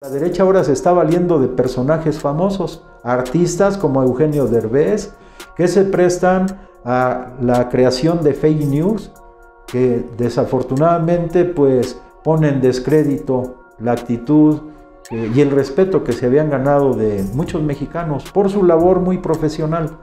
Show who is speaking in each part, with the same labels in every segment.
Speaker 1: La derecha ahora se está valiendo de personajes famosos, artistas como Eugenio Derbez, que se prestan a la creación de fake news, que desafortunadamente pues ponen en descrédito la actitud y el respeto que se habían ganado de muchos mexicanos por su labor muy profesional.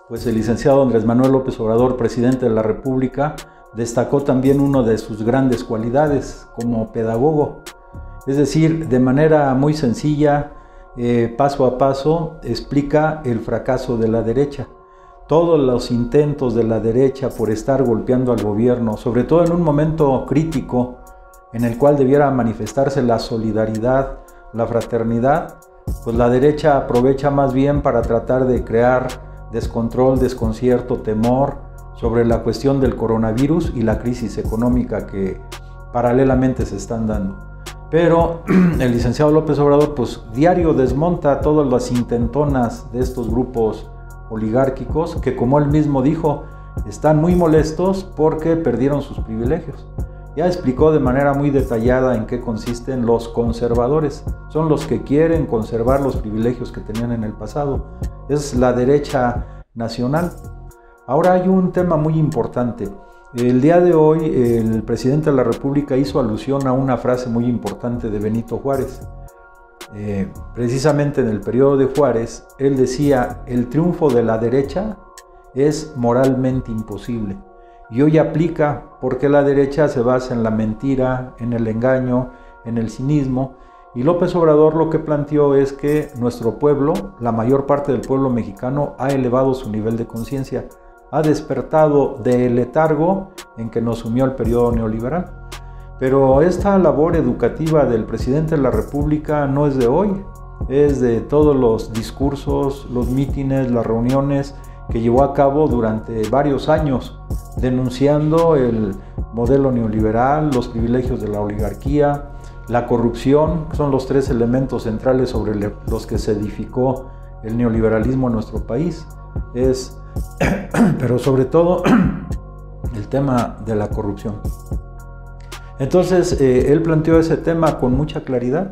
Speaker 1: Pues el licenciado Andrés Manuel López Obrador, presidente de la República, destacó también una de sus grandes cualidades como pedagogo. Es decir, de manera muy sencilla, paso a paso, explica el fracaso de la derecha. Todos los intentos de la derecha por estar golpeando al gobierno, sobre todo en un momento crítico en el cual debiera manifestarse la solidaridad, la fraternidad, pues la derecha aprovecha más bien para tratar de crear descontrol, desconcierto, temor sobre la cuestión del coronavirus y la crisis económica que paralelamente se están dando. Pero el licenciado López Obrador pues diario desmonta todas las intentonas de estos grupos oligárquicos que, como él mismo dijo, están muy molestos porque perdieron sus privilegios. Ya explicó de manera muy detallada en qué consisten los conservadores. Son los que quieren conservar los privilegios que tenían en el pasado. Es la derecha nacional. Ahora hay un tema muy importante. El día de hoy el presidente de la República hizo alusión a una frase muy importante de Benito Juárez. Precisamente en el periodo de Juárez, él decía: el triunfo de la derecha es moralmente imposible. Y hoy aplica porque la derecha se basa en la mentira, en el engaño, en el cinismo. Y López Obrador lo que planteó es que nuestro pueblo, la mayor parte del pueblo mexicano, ha elevado su nivel de conciencia, ha despertado del letargo en que nos sumió el periodo neoliberal. Pero esta labor educativa del presidente de la República no es de hoy, es de todos los discursos, los mítines, las reuniones que llevó a cabo durante varios años, denunciando el modelo neoliberal, los privilegios de la oligarquía, la corrupción, que son los tres elementos centrales sobre los que se edificó el neoliberalismo en nuestro país. Pero sobre todo el tema de la corrupción. Entonces él planteó ese tema con mucha claridad.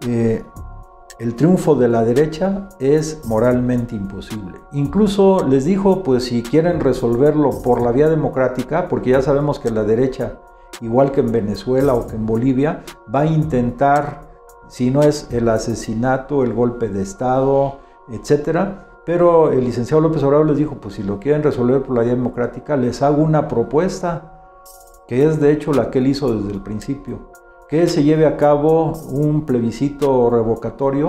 Speaker 1: El triunfo de la derecha es moralmente imposible. Incluso les dijo, pues si quieren resolverlo por la vía democrática, porque ya sabemos que la derecha, igual que en Venezuela o que en Bolivia, va a intentar, si no es el asesinato, el golpe de Estado, etcétera. Pero el licenciado López Obrador les dijo, pues si lo quieren resolver por la vía democrática, les hago una propuesta, que es de hecho la que él hizo desde el principio, que se lleve a cabo un plebiscito revocatorio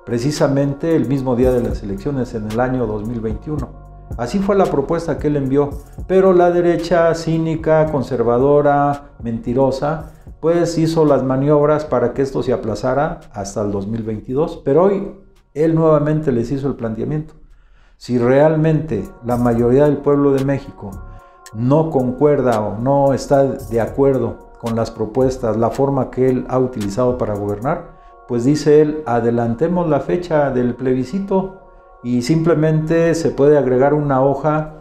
Speaker 1: precisamente el mismo día de las elecciones en el año 2021. Así fue la propuesta que él envió, pero la derecha cínica, conservadora, mentirosa, pues hizo las maniobras para que esto se aplazara hasta el 2022, pero hoy él nuevamente les hizo el planteamiento. Si realmente la mayoría del pueblo de México no concuerda o no está de acuerdo con las propuestas, la forma que él ha utilizado para gobernar, pues dice él, adelantemos la fecha del plebiscito y simplemente se puede agregar una hoja,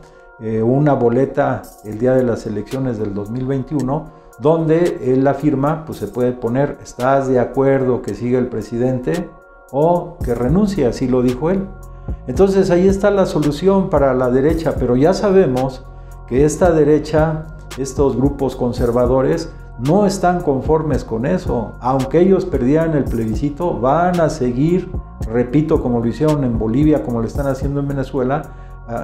Speaker 1: una boleta el día de las elecciones del 2021, donde él afirma, pues se puede poner, ¿estás de acuerdo que siga el presidente o que renuncie? Así lo dijo él. Entonces ahí está la solución para la derecha, pero ya sabemos que esta derecha, estos grupos conservadores, no están conformes con eso. Aunque ellos perdieran el plebiscito, van a seguir, repito, como lo hicieron en Bolivia, como lo están haciendo en Venezuela,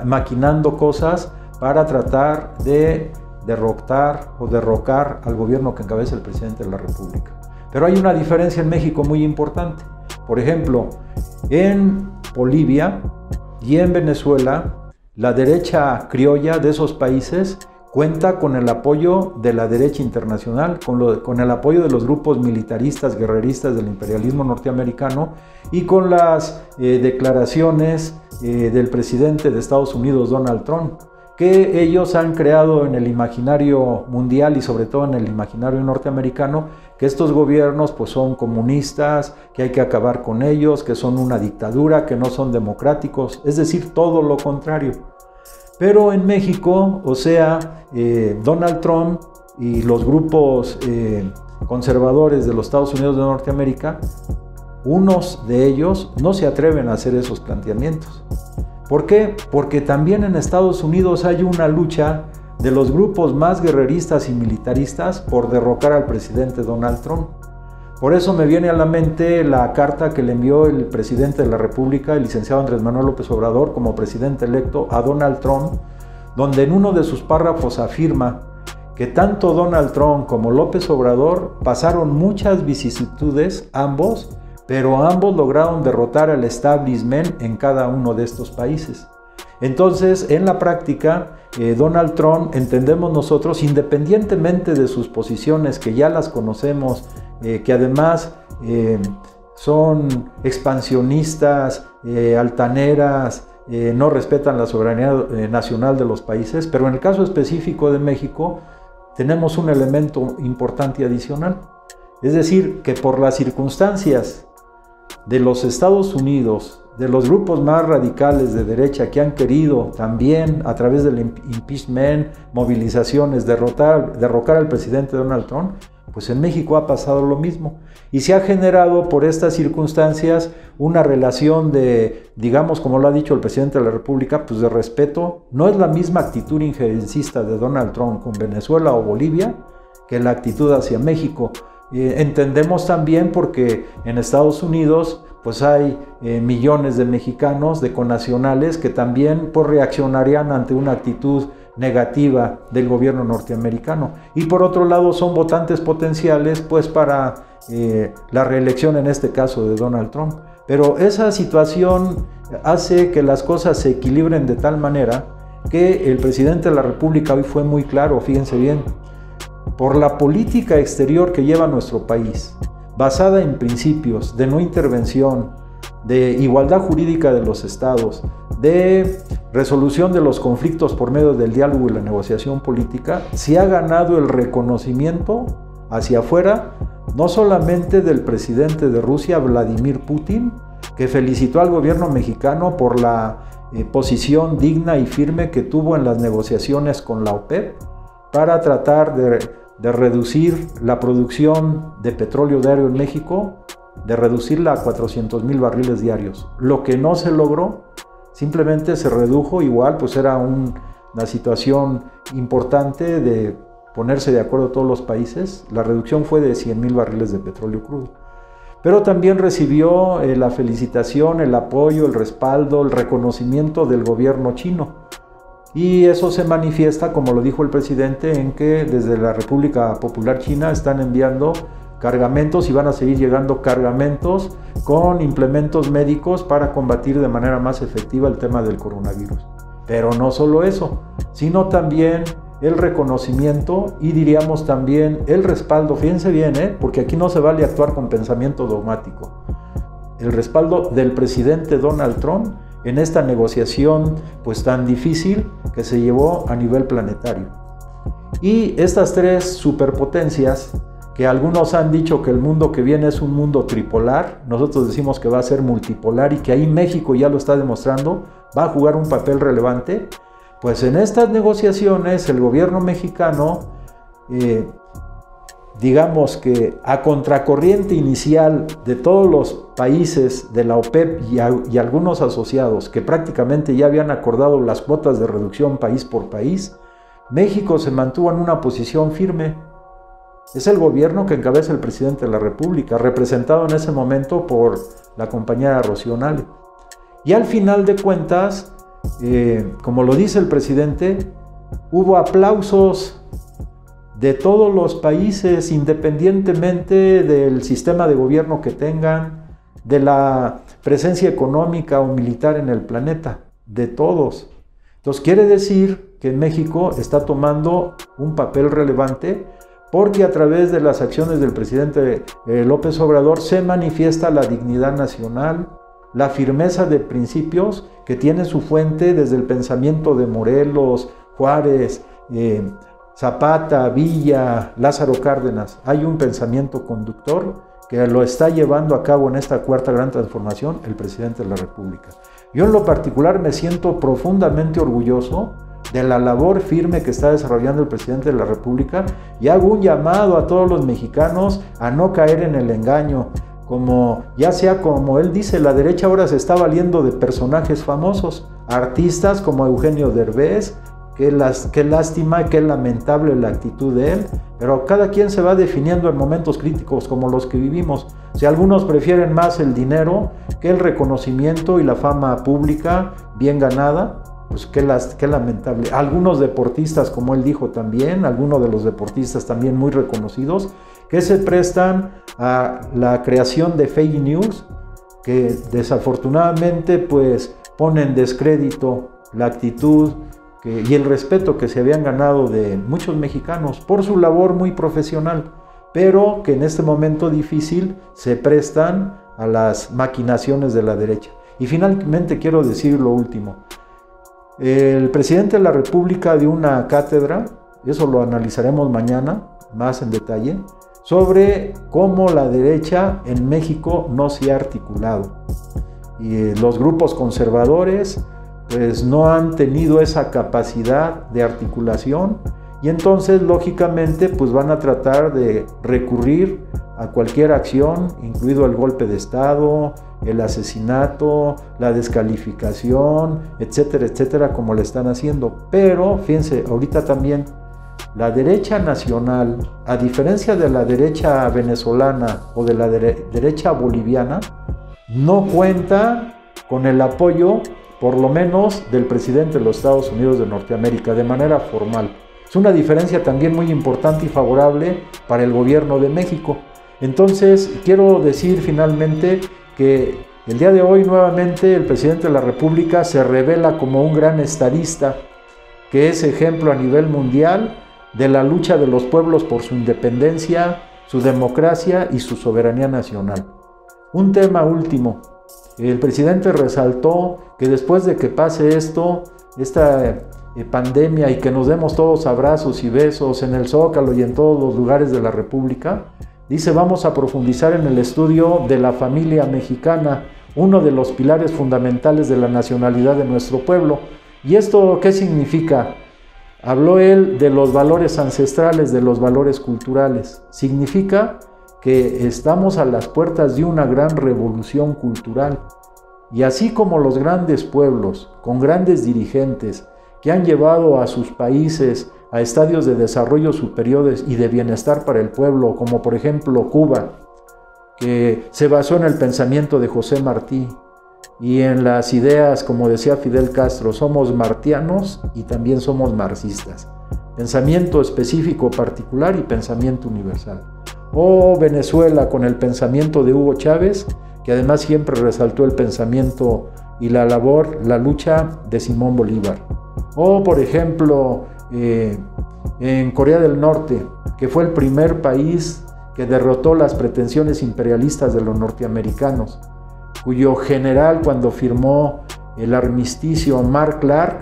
Speaker 1: maquinando cosas para tratar de derrotar o derrocar al gobierno que encabeza el presidente de la República. Pero hay una diferencia en México muy importante. Por ejemplo, en Bolivia y en Venezuela, la derecha criolla de esos países cuenta con el apoyo de la derecha internacional, con el apoyo de los grupos militaristas, guerreristas del imperialismo norteamericano y con las declaraciones del presidente de Estados Unidos, Donald Trump, que ellos han creado en el imaginario mundial y sobre todo en el imaginario norteamericano, que estos gobiernos pues son comunistas, que hay que acabar con ellos, que son una dictadura, que no son democráticos, es decir, todo lo contrario. Pero en México, o sea, Donald Trump y los grupos conservadores de los Estados Unidos de Norteamérica, unos de ellos no se atreven a hacer esos planteamientos. ¿Por qué? Porque también en Estados Unidos hay una lucha de los grupos más guerreristas y militaristas por derrocar al presidente Donald Trump. Por eso me viene a la mente la carta que le envió el presidente de la República, el licenciado Andrés Manuel López Obrador, como presidente electo, a Donald Trump, donde en uno de sus párrafos afirma que tanto Donald Trump como López Obrador pasaron muchas vicisitudes, ambos, pero ambos lograron derrotar al establishment en cada uno de estos países. Entonces, en la práctica, Donald Trump, entendemos nosotros, independientemente de sus posiciones, que ya las conocemos, que además son expansionistas, altaneras, no respetan la soberanía nacional de los países, pero en el caso específico de México, tenemos un elemento importante y adicional. Es decir, que por las circunstancias de los Estados Unidos, de los grupos más radicales de derecha que han querido también a través del impeachment, movilizaciones, derrocar al presidente Donald Trump, pues en México ha pasado lo mismo. Y se ha generado por estas circunstancias una relación de, digamos, como lo ha dicho el presidente de la República, pues de respeto. No es la misma actitud injerencista de Donald Trump con Venezuela o Bolivia que la actitud hacia México. Entendemos también porque en Estados Unidos pues hay millones de mexicanos, de connacionales, que también pues, reaccionarían ante una actitud negativa del gobierno norteamericano. Y por otro lado son votantes potenciales pues para la reelección, en este caso de Donald Trump. Pero esa situación hace que las cosas se equilibren de tal manera que el presidente de la República hoy fue muy claro, fíjense bien, por la política exterior que lleva nuestro país, basada en principios de no intervención, de igualdad jurídica de los estados, de resolución de los conflictos por medio del diálogo y la negociación política, se ha ganado el reconocimiento hacia afuera, no solamente del presidente de Rusia, Vladimir Putin, que felicitó al gobierno mexicano por la posición digna y firme que tuvo en las negociaciones con la OPEP para tratar de reducir la producción de petróleo diario en México, de reducirla a 400,000 barriles diarios. Lo que no se logró, simplemente se redujo, igual pues era una situación importante de ponerse de acuerdo todos los países. La reducción fue de 100,000 barriles de petróleo crudo. Pero también recibió la felicitación, el apoyo, el respaldo, el reconocimiento del gobierno chino. Y eso se manifiesta, como lo dijo el presidente, en que desde la República Popular China están enviando cargamentos y van a seguir llegando cargamentos con implementos médicos para combatir de manera más efectiva el tema del coronavirus. Pero no solo eso, sino también el reconocimiento y diríamos también el respaldo, fíjense bien, porque aquí no se vale actuar con pensamiento dogmático, el respaldo del presidente Donald Trump en esta negociación pues tan difícil que se llevó a nivel planetario. Y estas tres superpotencias, que algunos han dicho que el mundo que viene es un mundo tripolar, nosotros decimos que va a ser multipolar y que ahí México ya lo está demostrando, va a jugar un papel relevante, pues en estas negociaciones el gobierno mexicano, digamos que a contracorriente inicial de todos los países de la OPEP y algunos asociados que prácticamente ya habían acordado las cuotas de reducción país por país, México se mantuvo en una posición firme. Es el gobierno que encabeza el presidente de la República, representado en ese momento por la compañera Rocío Nale. Y al final de cuentas, como lo dice el presidente, hubo aplausos de todos los países, independientemente del sistema de gobierno que tengan, de la presencia económica o militar en el planeta, de todos. Entonces quiere decir que México está tomando un papel relevante porque a través de las acciones del presidente López Obrador se manifiesta la dignidad nacional, la firmeza de principios que tiene su fuente desde el pensamiento de Morelos, Juárez, Zapata, Villa, Lázaro Cárdenas. Hay un pensamiento conductor que lo está llevando a cabo en esta cuarta gran transformación el presidente de la República. Yo en lo particular me siento profundamente orgulloso de la labor firme que está desarrollando el presidente de la República, y hago un llamado a todos los mexicanos a no caer en el engaño. Ya sea como él dice, la derecha ahora se está valiendo de personajes famosos, artistas como Eugenio Derbez. Qué lástima, qué lamentable la actitud de él, pero cada quien se va definiendo en momentos críticos como los que vivimos. Si algunos prefieren más el dinero que el reconocimiento y la fama pública bien ganada, pues qué lamentable. Algunos deportistas, como él dijo también, algunos de los deportistas también muy reconocidos, que se prestan a la creación de fake news, que desafortunadamente pues ponen en descrédito la actitud y el respeto que se habían ganado de muchos mexicanos por su labor muy profesional, pero que en este momento difícil se prestan a las maquinaciones de la derecha. Y finalmente quiero decir lo último. El presidente de la República dio una cátedra, eso lo analizaremos mañana más en detalle, sobre cómo la derecha en México no se ha articulado. Y los grupos conservadores pues no han tenido esa capacidad de articulación, y entonces lógicamente pues van a tratar de recurrir a cualquier acción, incluido el golpe de Estado, el asesinato, la descalificación, etcétera, etcétera, como le están haciendo. Pero fíjense, ahorita también la derecha nacional, a diferencia de la derecha venezolana o de la derecha boliviana, no cuenta con el apoyo, por lo menos, del presidente de los Estados Unidos de Norteamérica, de manera formal. Es una diferencia también muy importante y favorable para el gobierno de México. Entonces, quiero decir finalmente que el día de hoy nuevamente el presidente de la República se revela como un gran estadista, que es ejemplo a nivel mundial de la lucha de los pueblos por su independencia, su democracia y su soberanía nacional. Un tema último. El presidente resaltó que después de que pase esta pandemia, y que nos demos todos abrazos y besos en el Zócalo y en todos los lugares de la República, dice: vamos a profundizar en el estudio de la familia mexicana, uno de los pilares fundamentales de la nacionalidad de nuestro pueblo. ¿Y esto qué significa? Habló él de los valores ancestrales, de los valores culturales. Significa que estamos a las puertas de una gran revolución cultural. Y así como los grandes pueblos, con grandes dirigentes, que han llevado a sus países a estadios de desarrollo superiores y de bienestar para el pueblo, como por ejemplo Cuba, que se basó en el pensamiento de José Martí y en las ideas, como decía Fidel Castro, somos martianos y también somos marxistas. Pensamiento específico particular y pensamiento universal. O Venezuela, con el pensamiento de Hugo Chávez, que además siempre resaltó el pensamiento y la labor, la lucha de Simón Bolívar. O por ejemplo, en Corea del Norte, que fue el primer país que derrotó las pretensiones imperialistas de los norteamericanos, cuyo general, cuando firmó el armisticio, Mark Clark,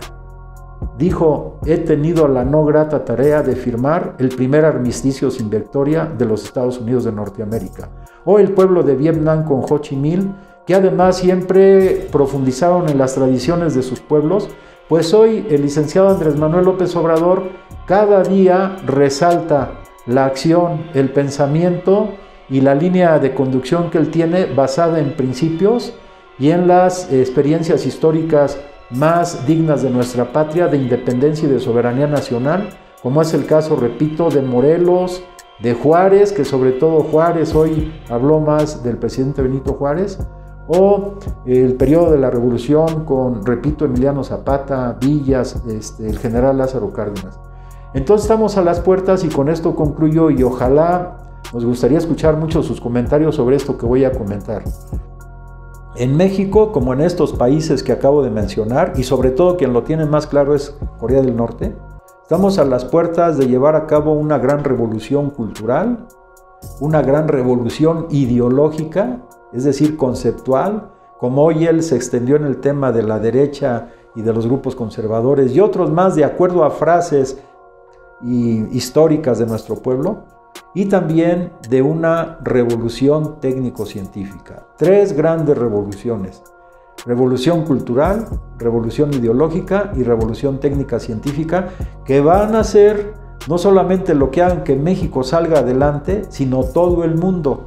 Speaker 1: dijo: he tenido la no grata tarea de firmar el primer armisticio sin victoria de los Estados Unidos de Norteamérica. O el pueblo de Vietnam con Ho Chi Minh, que además siempre profundizaron en las tradiciones de sus pueblos. Pues hoy el licenciado Andrés Manuel López Obrador cada día resalta la acción, el pensamiento y la línea de conducción que él tiene, basada en principios y en las experiencias históricas más dignas de nuestra patria, de independencia y de soberanía nacional, como es el caso, repito, de Morelos, de Juárez, que sobre todo Juárez, hoy habló más del presidente Benito Juárez, o el periodo de la Revolución con, repito, Emiliano Zapata, Villas, el general Lázaro Cárdenas. Entonces estamos a las puertas, y con esto concluyo, y ojalá nos gustaría escuchar mucho sus comentarios sobre esto que voy a comentar. En México, como en estos países que acabo de mencionar, y sobre todo quien lo tiene más claro es Corea del Norte, estamos a las puertas de llevar a cabo una gran revolución cultural, una gran revolución ideológica, es decir, conceptual, como hoy él se extendió en el tema de la derecha y de los grupos conservadores y otros más, de acuerdo a frases históricas de nuestro pueblo, y también de una revolución técnico-científica. Tres grandes revoluciones. revolución cultural, revolución ideológica y revolución técnica científica, que van a hacer no solamente lo que hagan que México salga adelante, sino todo el mundo.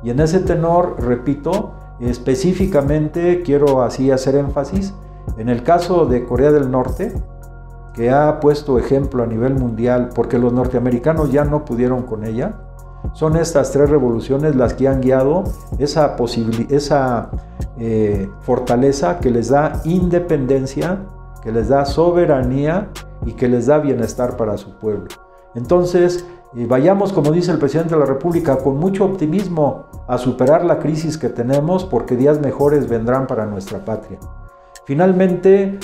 Speaker 1: Y en ese tenor, repito, específicamente quiero así hacer énfasis en el caso de Corea del Norte, que ha puesto ejemplo a nivel mundial porque los norteamericanos ya no pudieron con ella. Son estas tres revoluciones las que han guiado esa fortaleza que les da independencia, que les da soberanía y que les da bienestar para su pueblo. Entonces, vayamos, como dice el presidente de la República, con mucho optimismo a superar la crisis que tenemos, porque días mejores vendrán para nuestra patria. Finalmente,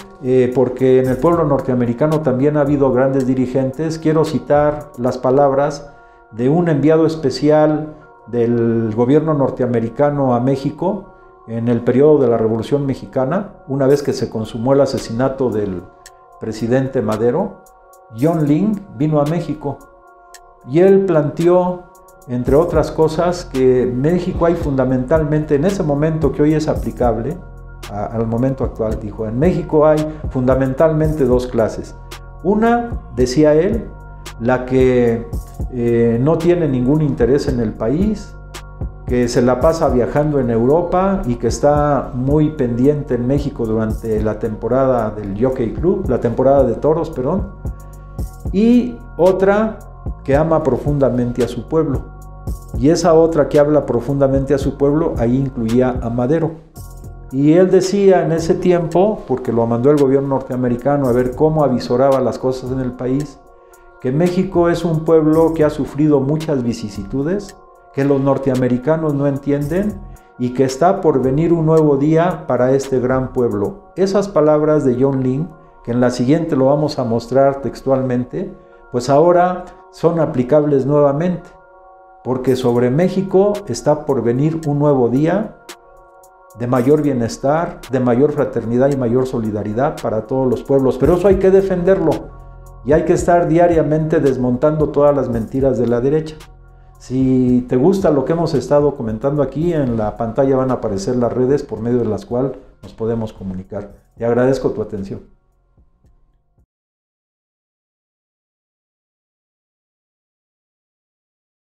Speaker 1: porque en el pueblo norteamericano también ha habido grandes dirigentes, quiero citar las palabras de un enviado especial del gobierno norteamericano a México en el periodo de la Revolución Mexicana, una vez que se consumó el asesinato del presidente Madero. John Ling vino a México y él planteó, entre otras cosas, que en México hay fundamentalmente, en ese momento que hoy es aplicable al momento actual, dijo, en México hay fundamentalmente dos clases. Una, decía él, la que no tiene ningún interés en el país, que se la pasa viajando en Europa y que está muy pendiente en México durante la temporada del Jockey Club, la temporada de toros, perdón. Y otra que ama profundamente a su pueblo. Y esa otra que habla profundamente a su pueblo, ahí incluía a Madero. Y él decía en ese tiempo, porque lo mandó el gobierno norteamericano a ver cómo avisoraba las cosas en el país, que México es un pueblo que ha sufrido muchas vicisitudes, que los norteamericanos no entienden y que está por venir un nuevo día para este gran pueblo. Esas palabras de John Ling, que en la siguiente lo vamos a mostrar textualmente, pues ahora son aplicables nuevamente, porque sobre México está por venir un nuevo día de mayor bienestar, de mayor fraternidad y mayor solidaridad para todos los pueblos. Pero eso hay que defenderlo y hay que estar diariamente desmontando todas las mentiras de la derecha. Si te gusta lo que hemos estado comentando aquí, en la pantalla van a aparecer las redes por medio de las cuales nos podemos comunicar. Te agradezco tu atención.